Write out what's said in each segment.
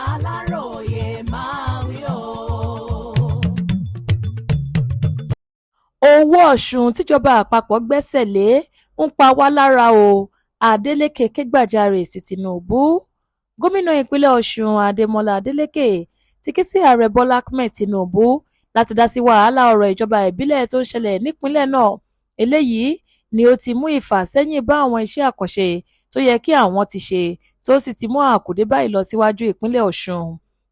Aláròyé máa wí o. Owó Ọ̀ṣun tíjọba àpapọ̀ gbẹ́sẹ̀ lé ń pa wá lára o, Adeleke kẹ́gbàjarè sí Tinubu. Gómìnà ìpínlẹ̀ Ọ̀ṣun Adémọ́lá Adeleke ti ké sí ààrẹ Bọ́lá Ahmed Tinubu láti dá sí wàhálà ọ̀rọ̀ ìjọba ìbílẹ̀ tó ń ṣẹlẹ̀ nípínlẹ̀ náà. Eléyìí ni ó ti mú ìfàsẹ́yìn bá àwọn iṣẹ́ àkànṣe tó yẹ kí àwọn ti ṣe tó sì ti mú àkùdé bá ìlọsíwájú ìpínlẹ̀ Ọ̀ṣun.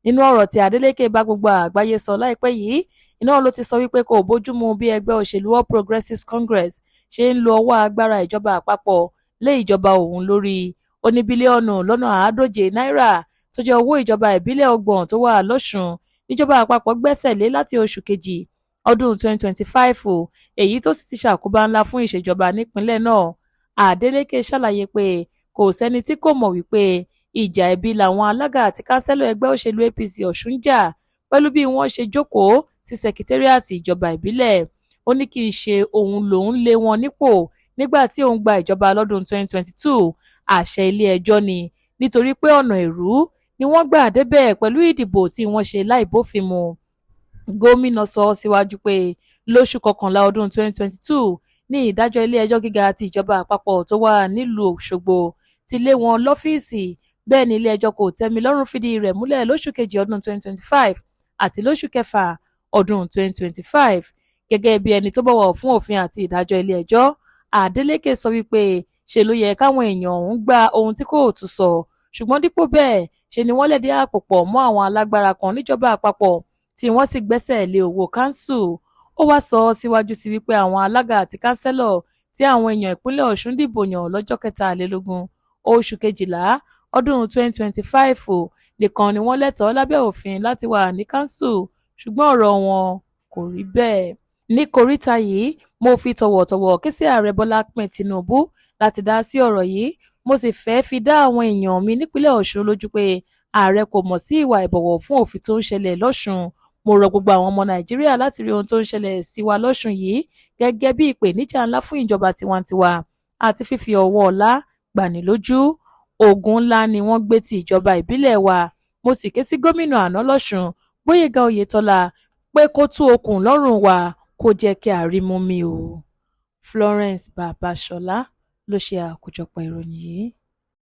Nínú ọ̀rọ̀ tí Adeleke bá gbogbo àgbáyé sọ láìpẹ́ yìí, iná ló ti sọ wípé kò bójúmu bí ẹgbẹ́ òṣèlú All Progressives Congress ṣe ń lo ọwọ́ agbára ìjọba àpapọ̀ lé ìjọba òun lórí. Ó ní bílíọ̀nù lọ́nà 140 náírà tó jẹ́ owó ìjọba ìbílẹ̀ 30 tó wà lọ́ṣùn níjọba àpapọ̀ gbẹ́sẹ̀ lé láti oṣù kejì ọdún 2025, èyí tó sì ti ṣàkóbá ńlá fún ìṣèjọba nípínlẹ̀ náà. Adeleke ṣàlàyé pé kò sẹ́ni tí kò mọ̀ wípé ìjà ẹbí làwọn alága àti kánsẹ́lọ̀ ẹgbẹ́ òṣèlú APC Ọ̀ṣun jà pẹ̀lú bí wọ́n ṣe jókòó sí sẹkítẹ́ríàtì ìjọba ìbílẹ̀. Ó ní kì í ṣe òun lòun lé wọn nípò nígbà tí òun gba ìjọba lọ́dún 2022, àṣẹ ilé ẹjọ́ ni, nítorí pé ọ̀nà ẹ̀rú ni wọ́n gbà débẹ̀ pẹ̀lú ìdìbò tí wọ́n ṣe láìbófin mu. Gómìnà sọ síwájú pé lóṣù kọkànlá ọdún 2022 ní ìdájọ́ ilé ẹjọ́ gíga ti ìjọba àpapọ̀ tó wà nílùú Òṣogbo ti lé wọn lọ́fíìsì. Bẹ́ẹ̀ ni ilé ẹjọ́ kò tẹ́milọ́rùn fìdí rẹ̀ múlẹ̀ lóṣù kejì ọdún 2025 àti lóṣù kẹfà ọdún 2025. Gẹ́gẹ́ bí ẹni tó bọ̀wọ̀ fún òfin àti ìdájọ́ ilé ẹjọ́, Adeleke sọ wípé ṣe ló yẹ káwọn èèyàn ọ̀hún gba ohun tí kò tún sọ, ṣùgbọ́n dípò bẹ́ẹ̀ ṣe ni wọ́n lẹ̀dí àpò pọ̀ mọ́ àwọn alágbára kan níjọba àpapọ̀ tí wọ́n sì gbẹ́sẹ̀ lé owó kánsù. Ó wá sọ síwájú sí wípé àwọn alága àti kánsẹ́lọ̀ tí àwọn èèyàn ìpínlẹ̀ Ọ̀ṣun dìbò yàn lọ́jọ́ 23 oṣù kejìlá ọdún 2025 nìkan ni wọ́n lẹ́tọ̀ọ́ lábẹ́ òfin láti wà ní kánsù, ṣùgbọ́n ọ̀rọ̀ wọn kò rí bẹ́ẹ̀. Ní kòríta yìí, mo fi tọ̀wọ̀tọ̀wọ̀ ké sí ààrẹ Bọ́lá Ahmed Tinubu láti dá sí ọ̀rọ̀ yìí. Mo sì fẹ́ fi dá àwọn èèyàn mi nípínlẹ̀ Ọ̀ṣun lójú pé ààrẹ kò mọ̀ sí ìwà ìbọ̀wọ̀ fún òfin tó ń ṣẹlẹ̀ lọ́ṣùn. Mo rọ gbogbo àwọn ọmọ Nàìjíríà láti rí ohun tó ń ṣẹlẹ̀ sí wa lọ́ṣùn yìí gẹ́gẹ́ bí ìpèníjà ńlá fún ìjọba tiwantiwa àti fífi ọwọ́ ọlá gbani lójú. Ogun ńlá ni wọ́n gbé ti ìjọba ìbílẹ̀ wa. Mo sì ké sí gómìnà àná lọ́ṣùn Gbóyèga Oyètọ́lá pé kó tú okùn lọ́rùn wa kó jẹ́ kí a rí mú mi o. Florence Babasola ló ṣe àkójọpọ̀ ìròyìn yìí.